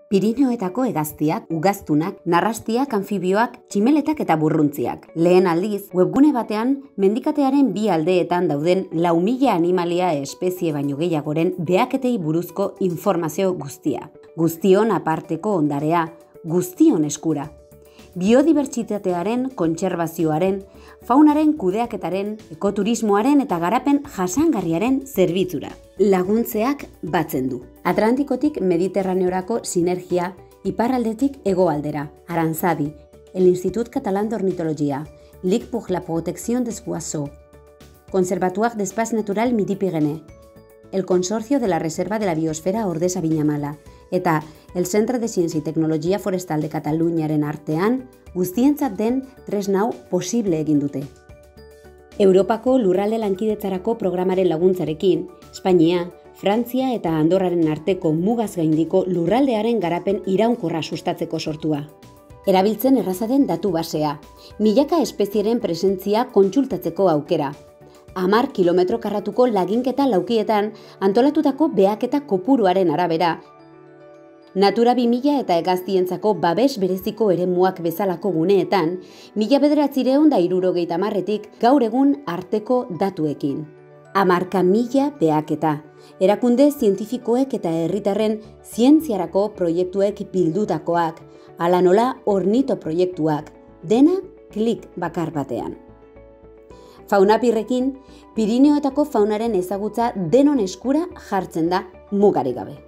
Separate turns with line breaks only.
Pirineoetako hegaztiak, ugaztunak, narrastiak, anfibioak, tximeletak eta burruntziak. Lehen aldiz, webgune batean, mendikatearen bi aldeetan dauden 4.000 animalia espezie baino gehiagoren behaketei buruzko informazio guztia. Guztion aparteko ondarea, guztion eskura. Biodibertsitatearen, kontserbazioaren, faunaren kudeaketaren, ekoturismoaren eta garapen jasangarriaren zerbitzura. Laguntzeak batzen du. Atlantikotik Mediterraneorako sinergia, iparraldetik hegoaldera. Aranzadi, el Institut Catalán d'Ornitologia, Ligue pour la Protección des Oiseaux, Conservatoire d'Espace Natural Midi-Pyrénées, el Consorcio de la Reserva de la Biosfera Ordesa-Viñamala, eta el Centre de Ciència i Tecnologia Forestal de Kataluniaren artean, guztientzat den tresnau posible egin dute. Europako lurralde lankidetzarako programaren laguntzarekin, Espainia, Frantzia eta Andorraren arteko mugaz gaindiko lurraldearen garapen iraunkorra sustatzeko sortua. Erabiltzen erraza den datu basea, milaka espezieren presentzia kontsultatzeko aukera. 10 kilometro karratuko laginketa laukietan antolatutako behaketa kopuruaren arabera, Natura 2000 eta hegaztientzako babes bereziko eremuak bezalako guneetan, 1970etik gaur egun arteko datuekin. 10.000 behaketa, erakunde zientifikoek eta herritarren zientziarako proiektuek bildutakoak, hala nola ornito proiektuak, dena klik bakar batean. Faunapirrekin, Pirineoetako faunaren ezagutza denon eskura jartzen da mugarik gabe.